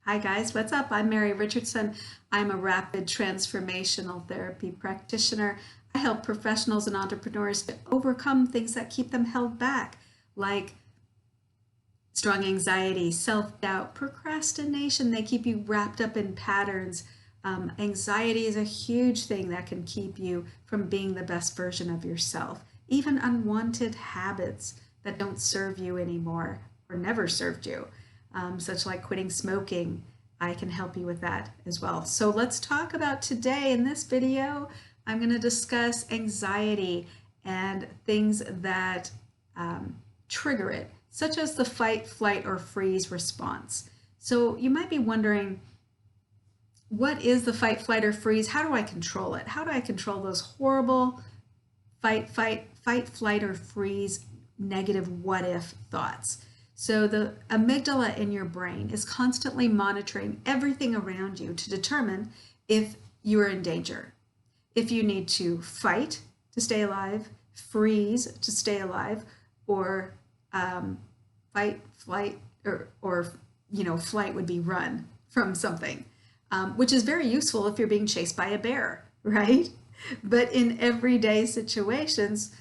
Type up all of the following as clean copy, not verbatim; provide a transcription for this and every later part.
Hi guys, what's up? I'm Mary Richardson. I'm a rapid transformational therapy practitioner. I help professionals and entrepreneurs to overcome things that keep them held back, like strong anxiety, self-doubt, procrastination. They keep you wrapped up in patterns. Anxiety is a huge thing that can keep you from being the best version of yourself. Even unwanted habits that don't serve you anymore or never served you, such like quitting smoking. I can help you with that as well. So let's talk about today. In this video, I'm going to discuss anxiety and things that trigger it, such as the fight, flight, or freeze response. So you might be wondering, what is the fight, flight, or freeze? How do I control it? How do I control those horrible fight, flight, or freeze negative what if thoughts? So the amygdala in your brain is constantly monitoring everything around you to determine if you are in danger, if you need to fight to stay alive, freeze to stay alive, or fight, flight, or flight would be run from something, which is very useful if you're being chased by a bear, right? But in everyday situations,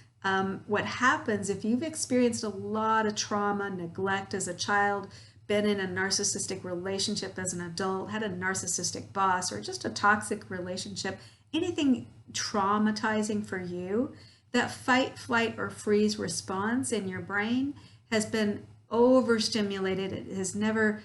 what happens if you've experienced a lot of trauma, neglect as a child, been in a narcissistic relationship as an adult, had a narcissistic boss, or just a toxic relationship, anything traumatizing for you, that fight, flight, or freeze response in your brain has been overstimulated. It has never,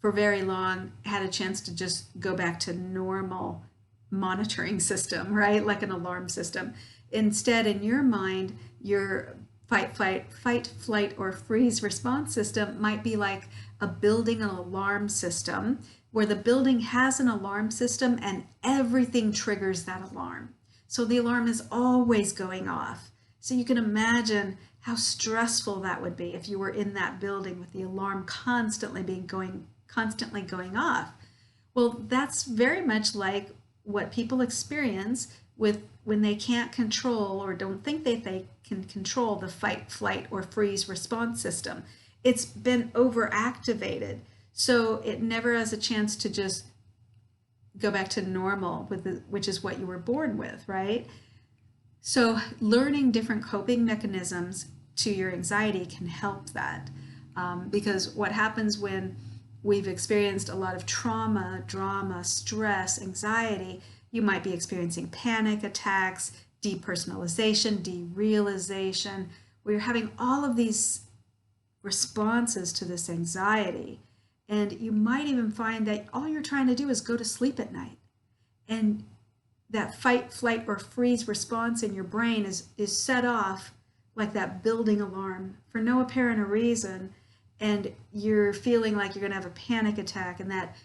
for very long, had a chance to just go back to normal monitoring system, right? Like an alarm system. Instead, in your mind, your fight, flight, or freeze response system might be like a building an alarm system where the building has an alarm system and everything triggers that alarm. So the alarm is always going off. So you can imagine how stressful that would be if you were in that building with the alarm constantly going off. Well, that's very much like what people experience with when they can't control or don't think that they can control the fight, flight, or freeze response system. It's been overactivated, so it never has a chance to just go back to normal, which is what you were born with, right? So learning different coping mechanisms to your anxiety can help that, because what happens when we've experienced a lot of trauma, drama, stress, anxiety, you might be experiencing panic attacks, depersonalization, derealization. We're having all of these responses to this anxiety. And you might even find that all you're trying to do is go to sleep at night. And that fight, flight, or freeze response in your brain is set off like that building alarm for no apparent reason. And you're feeling like you're going to have a panic attack, and that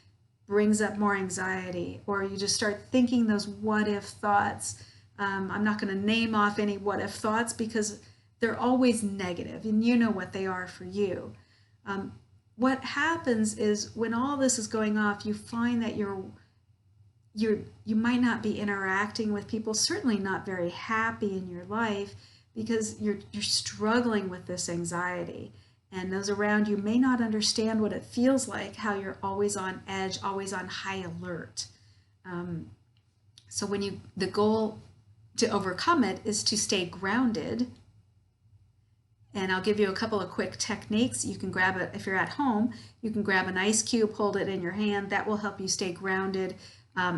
brings up more anxiety, or you just start thinking those what if thoughts. I'm not going to name off any what if thoughts because they're always negative, and you know what they are for you. What happens is when all this is going off, you find that you might not be interacting with people, certainly not very happy in your life, because you're struggling with this anxiety. And those around you may not understand what it feels like, how you're always on edge, always on high alert. So the goal to overcome it is to stay grounded. And I'll give you a couple of quick techniques. You can grab it, if you're at home, you can grab an ice cube, hold it in your hand. That will help you stay grounded,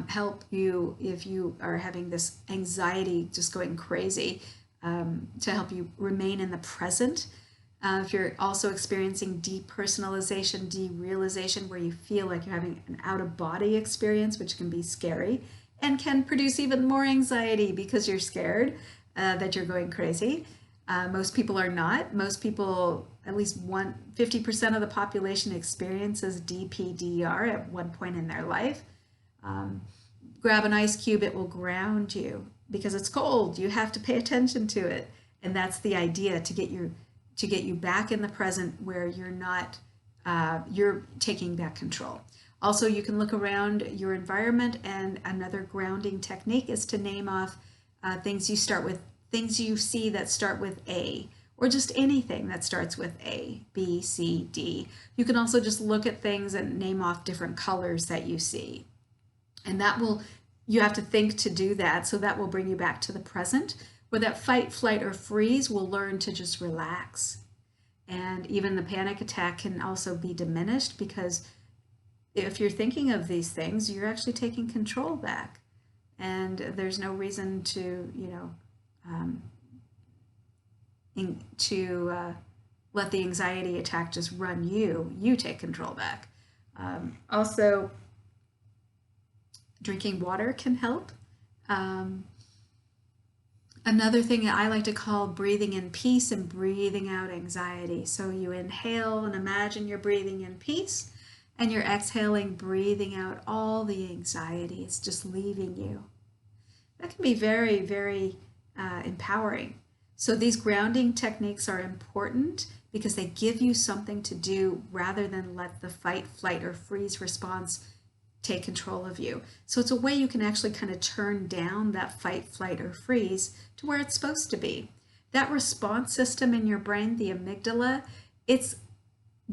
help you if you are having this anxiety just going crazy, to help you remain in the present. If you're also experiencing depersonalization, derealization, where you feel like you're having an out-of-body experience, which can be scary and can produce even more anxiety because you're scared that you're going crazy. Most people are not. Most people, at least 50% of the population experiences DPDR at one point in their life. Grab an ice cube, it will ground you because it's cold. You have to pay attention to it. And that's the idea, to get you back in the present where you're not, you're taking back control. Also, you can look around your environment, and another grounding technique is to name off things you see that start with A, or just anything that starts with A, B, C, D. You can also just look at things and name off different colors that you see. And that will, you have to think to do that, so that will bring you back to the present, where that fight, flight, or freeze will learn to just relax. And even the panic attack can also be diminished, because if you're thinking of these things, you're actually taking control back. And there's no reason to, um, let the anxiety attack just run you. You take control back. Also, drinking water can help. Another thing I like to call breathing in peace and breathing out anxiety. So you inhale and imagine you're breathing in peace, and you're exhaling, breathing out all the anxiety. It's just leaving you. That can be very, very empowering. So these grounding techniques are important because they give you something to do rather than let the fight, flight, or freeze response take control of you. So it's a way you can actually kind of turn down that fight, flight, or freeze to where it's supposed to be. That response system in your brain, the amygdala, its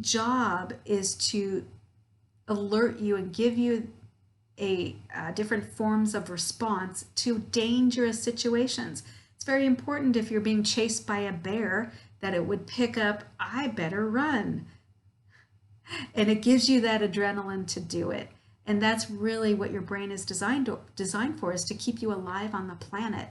job is to alert you and give you different forms of response to dangerous situations. It's very important if you're being chased by a bear that it would pick up, I better run. And it gives you that adrenaline to do it. And that's really what your brain is designed for, is to keep you alive on the planet.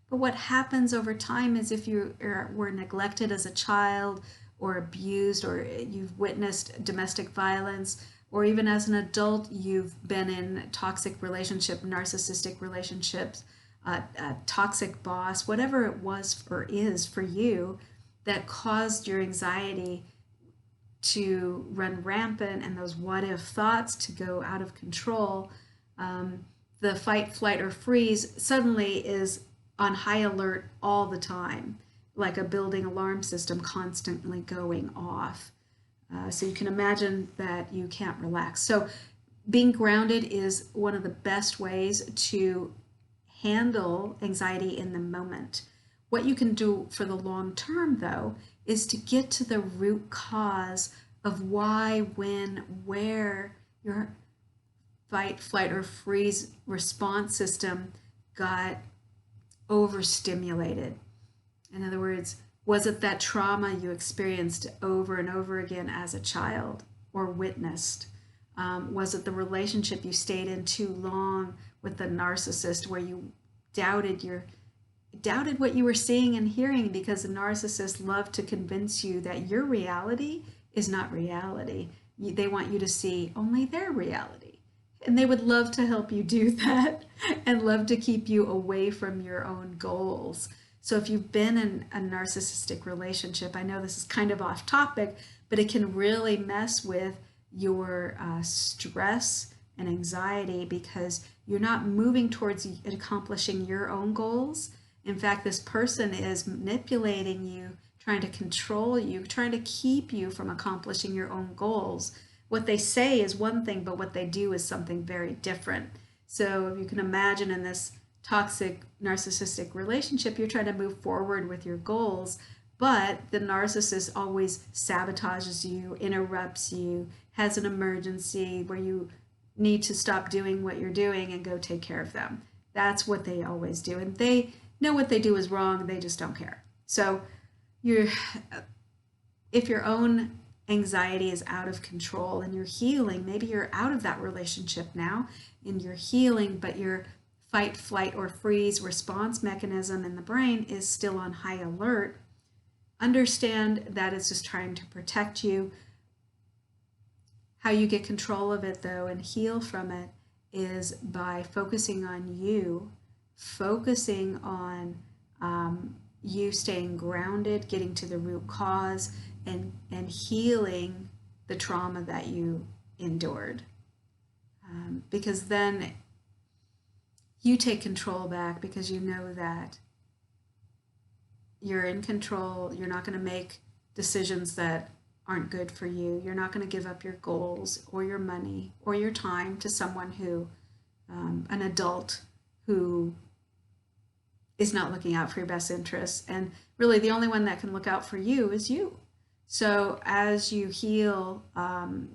But what happens over time is if you were neglected as a child, or abused, or you've witnessed domestic violence, or even as an adult you've been in toxic relationship, narcissistic relationships, a toxic boss, whatever it was or is for you that caused your anxiety to run rampant and those what if thoughts to go out of control, the fight, flight, or freeze suddenly is on high alert all the time, like a building alarm system constantly going off. So you can imagine that you can't relax. So being grounded is one of the best ways to handle anxiety in the moment. What you can do for the long term, though, is to get to the root cause of why, when, where your fight, flight, or freeze response system got overstimulated. In other words, was it that trauma you experienced over and over again as a child or witnessed? Was it the relationship you stayed in too long with the narcissist, where you doubted what you were seeing and hearing, because the narcissist loved to convince you that your reality is not reality. They want you to see only their reality. And they would love to help you do that and love to keep you away from your own goals. So if you've been in a narcissistic relationship, I know this is kind of off topic, but it can really mess with your stress and anxiety, because you're not moving towards accomplishing your own goals. In fact, this person is manipulating you, trying to control you, trying to keep you from accomplishing your own goals. What they say is one thing, but what they do is something very different. So if you can imagine, in this toxic narcissistic relationship, you're trying to move forward with your goals, but the narcissist always sabotages you, interrupts you, has an emergency where you need to stop doing what you're doing and go take care of them. That's what they always do. And they know what they do is wrong, they just don't care. So if your own anxiety is out of control and you're healing, maybe you're out of that relationship now and you're healing, but your fight, flight, or freeze response mechanism in the brain is still on high alert, understand that it's just trying to protect you. How you get control of it, though, and heal from it is by focusing on you, focusing on you staying grounded, getting to the root cause, and healing the trauma that you endured. Because then you take control back, because you know that you're in control. You're not going to make decisions that aren't good for you. You're not going to give up your goals or your money or your time to someone who, an adult who is not looking out for your best interests. And really, the only one that can look out for you is you. So as you heal,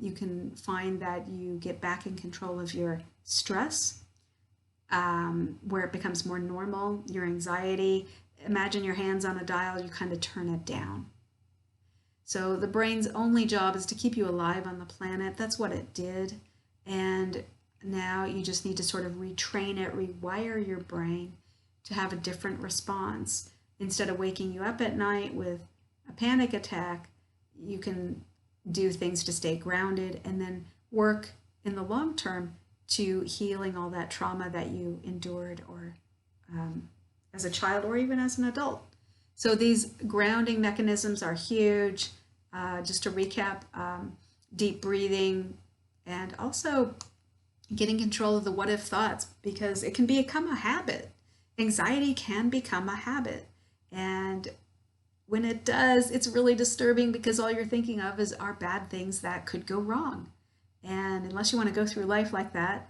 you can find that you get back in control of your stress, where it becomes more normal, your anxiety. Imagine your hands on a dial, you kind of turn it down. So the brain's only job is to keep you alive on the planet. That's what it did. And now you just need to sort of retrain it, rewire your brain to have a different response. Instead of waking you up at night with a panic attack, you can do things to stay grounded and then work in the long term to healing all that trauma that you endured, or as a child or even as an adult. So these grounding mechanisms are huge. Just to recap, deep breathing, and also getting control of the what if thoughts, because it can become a habit. Anxiety can become a habit. And when it does, it's really disturbing because all you're thinking of are bad things that could go wrong. And unless you want to go through life like that,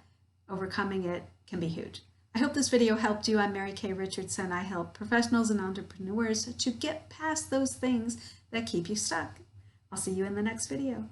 overcoming it can be huge. I hope this video helped you. I'm Mary Kay Richardson. I help professionals and entrepreneurs to get past those things that keep you stuck. I'll see you in the next video.